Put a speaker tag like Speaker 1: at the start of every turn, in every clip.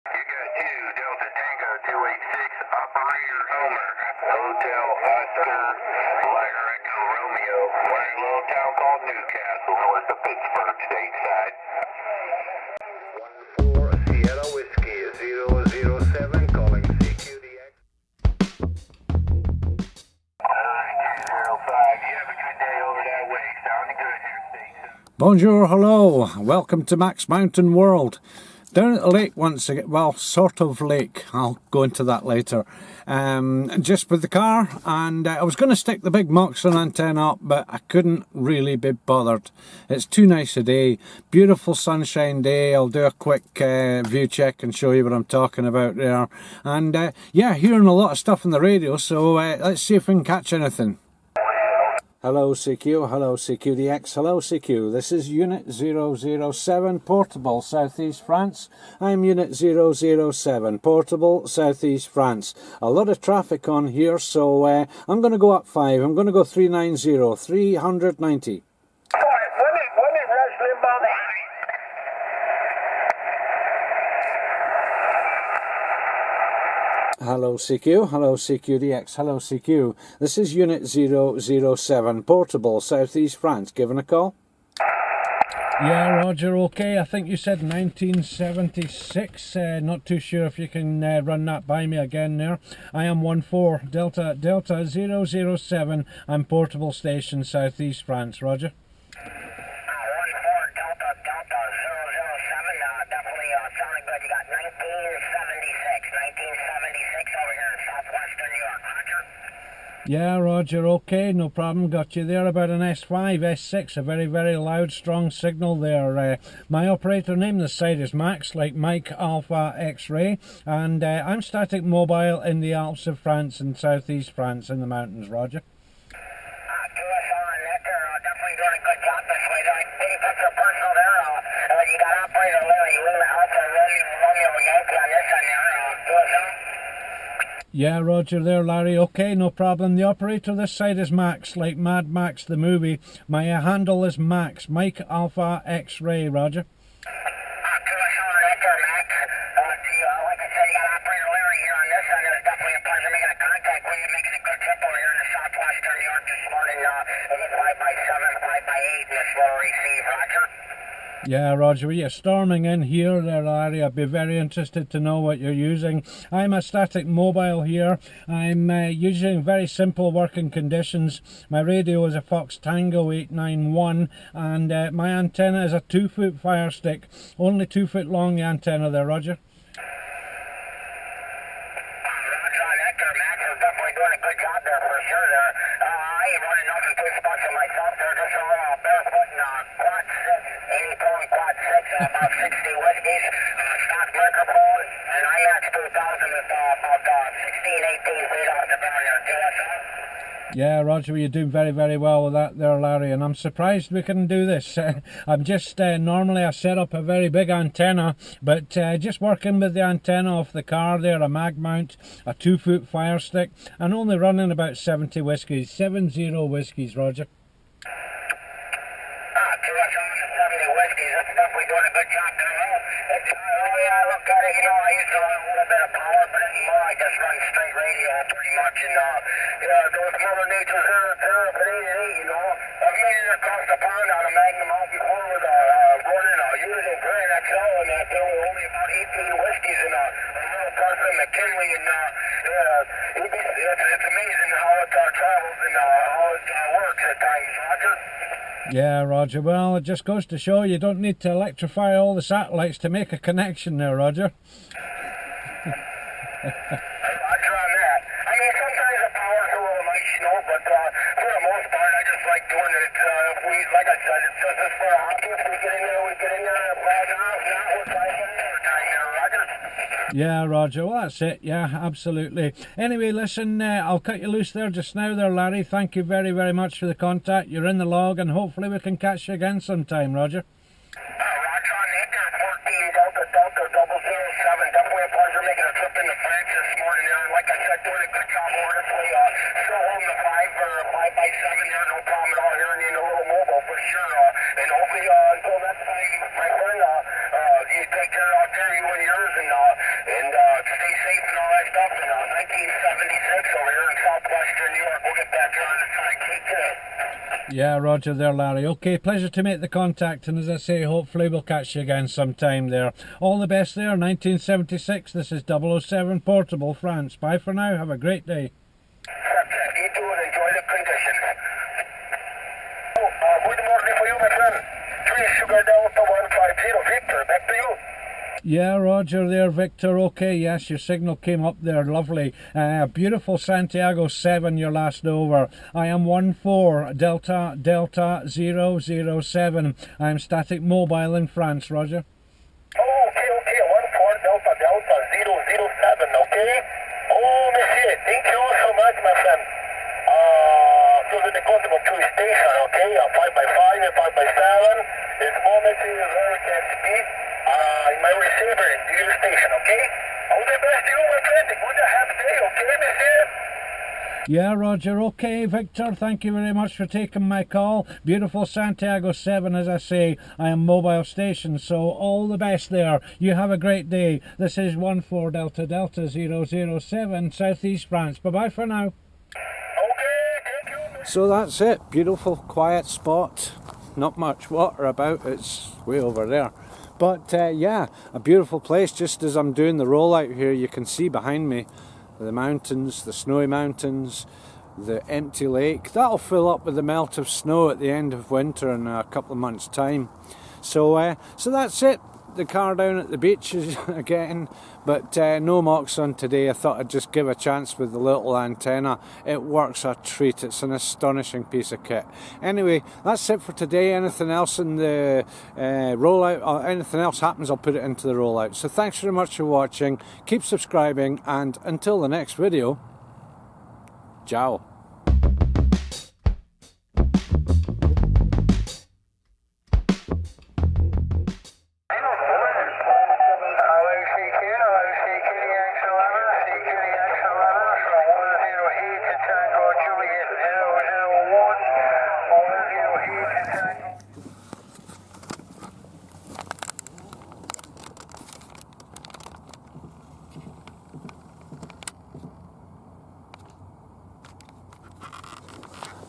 Speaker 1: You got 2, Delta Tango 286, Operator Homer, Hotel Oscar, Flyer Echo Romeo. We're in a little town called Newcastle, north of Pittsburgh, stateside. 14 Sierra Whiskey 007, calling CQDX. 9205, you have a good day over that way. Sounding good here, station.
Speaker 2: Bonjour, hello, welcome to Max Mountain World. Down at the lake once again, well, sort of lake, I'll go into that later. Just with the car, and I was going to stick the big Moxon antenna up, but I couldn't really be bothered. It's too nice a day, beautiful sunshine day. I'll do a quick view check and show you what I'm talking about there. And yeah, hearing a lot of stuff on the radio, so let's see if we can catch anything. Hello CQ, hello CQDX, hello CQ. This is Unit 007, Portable, Southeast France. I'm Unit 007, Portable, Southeast France. A lot of traffic on here, so I'm going to go up 5. I'm going to go 390, 390. Hello CQ, hello CQDX, hello CQ. This is Unit 007, Portable, Southeast France. Given a call? Yeah, Roger, okay. I think you said 1976. Not too sure if you can run that by me again there. I am 14 Delta 007. I'm Portable Station, Southeast France. Roger. Yeah, Roger, okay, no problem, got you there. About an S5, S6, a very, very loud, strong signal there. My operator name this side is Max, like Mike Alpha X-Ray, and I'm static mobile in the Alps of France and southeast France in the mountains, Roger. Yeah, Roger there, Larry. Okay, no problem. The operator this side is Max, like Mad Max the movie. My handle is Max, Mike Alpha X-Ray, Roger. Yeah, Roger, well, you're storming in here there, Larry. I'd be very interested to know what you're using. I'm a static mobile here. I'm using very simple working conditions. My radio is a Fox Tango 891, and my antenna is a 2-foot FireStik. Only 2 foot long, the antenna there, Roger.
Speaker 1: About 60 whiskeys, stock microphone, and IX 2000 is about 16, 18 feet off the ground there, GSO.
Speaker 2: Yeah, Roger, you're doing very, very well with that there, Larry, and I'm surprised we can do this. I'm just, normally I set up a very big antenna, but just working with the antenna off the car there, a mag mount, a 2-foot FireStik, and only running about 70 whiskeys, 70 whiskeys, Roger. Yeah, Roger. Well, it just goes to show you don't need to electrify all the satellites to make a connection there, Roger.
Speaker 1: Roger on that. I mean, sometimes the power's a little nice, you know, but for the most part, I just like doing it. If we, like I said, it's just for a hobby. If we get in there, we get in there. If not, we're trying another time there, Roger.
Speaker 2: Yeah, Roger. Well, that's it. Yeah, absolutely. Anyway, listen, I'll cut you loose there just now there, Larry. Thank you very, very much for the contact. You're in the log, and hopefully we can catch you again sometime, Roger.
Speaker 1: Roger on Acre 14 Delta 007. Definitely a pleasure making a trip into France this morning there. And like I said, doing a good job over this way. Still holding the 5x7 there, no problem at all. Here in a little mobile for sure. And hopefully until next time, my friend, you take care out there, you and yours, and
Speaker 2: Yeah, roger there, Larry. Okay, pleasure to make the contact, and as I say, hopefully we'll catch you again sometime there. All the best there, 1976. This is 007 Portable, France. Bye for now. Have a great day.
Speaker 1: You too, and enjoy the conditions. Good morning for you, my friend. 3 Sugar Delta 150, Victor, back to you.
Speaker 2: Yeah, roger there, Victor. Okay, yes, your signal came up there. Lovely. Beautiful Santiago 7, your last over. I am 14 Delta 007. I am static mobile in France, roger.
Speaker 1: Oh, okay, 14 Delta 007, okay? Oh, monsieur, thank you so much, my friend. So the contact of 2 station, okay? 5x5 and 5x7. This moment is where we can speak. In my receiver in your station, okay? All the best to you, my friend. Good happy day, okay, monsieur?
Speaker 2: Yeah, roger. Okay, Victor, thank you very much for taking my call. Beautiful Santiago 7, as I say. I am mobile station, so all the best there. You have a great day. This is 14 Delta 007, Southeast France. Bye-bye for now. So that's it. Beautiful, quiet spot. Not much water about. It's way over there. But yeah, a beautiful place. Just as I'm doing the rollout here, you can see behind me the mountains, the snowy mountains, the empty lake. That'll fill up with the melt of snow at the end of winter in a couple of months' time. So that's it. The car down at the beaches again, but no mocks on today. I thought I'd just give a chance with the little antenna. It works a treat. It's an astonishing piece of kit. Anyway, that's it for today. Anything else in the rollout, or anything else happens, I'll put it into the rollout. So thanks very much for watching. Keep subscribing, and until the next video, ciao.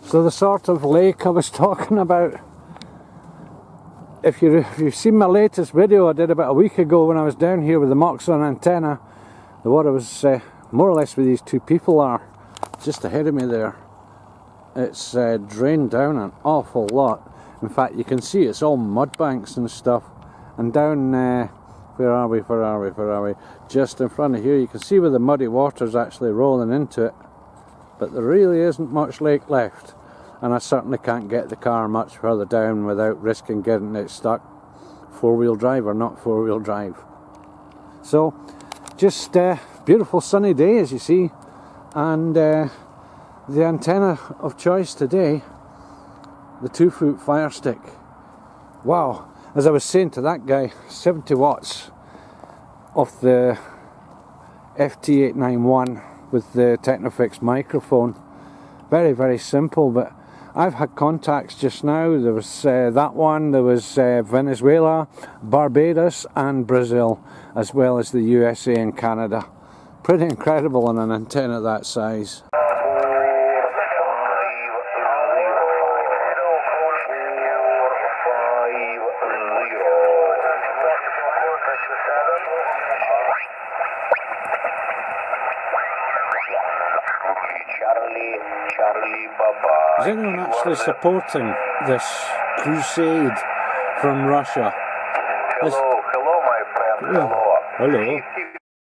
Speaker 2: So the sort of lake I was talking about, if you've seen my latest video I did about a week ago when I was down here with the Moxon antenna, the water was more or less where these two people are, just ahead of me there. It's drained down an awful lot. In fact, you can see it's all mud banks and stuff. And down, where are we? Just in front of here, you can see where the muddy water's actually rolling into it. But there really isn't much lake left. And I certainly can't get the car much further down without risking getting it stuck. Four-wheel drive or not four-wheel drive. So, just beautiful sunny day as you see. And the antenna of choice today, the 2-foot FireStik. Wow, as I was saying to that guy, 70 watts of the FT891 with the Technofix microphone. Very, very simple, but I've had contacts just now. There was that one, there was Venezuela, Barbados and Brazil, as well as the USA and Canada. Pretty incredible on an antenna that size. Is anyone actually supporting this crusade from Russia?
Speaker 1: Hello, my friend. Hello.
Speaker 2: Hello.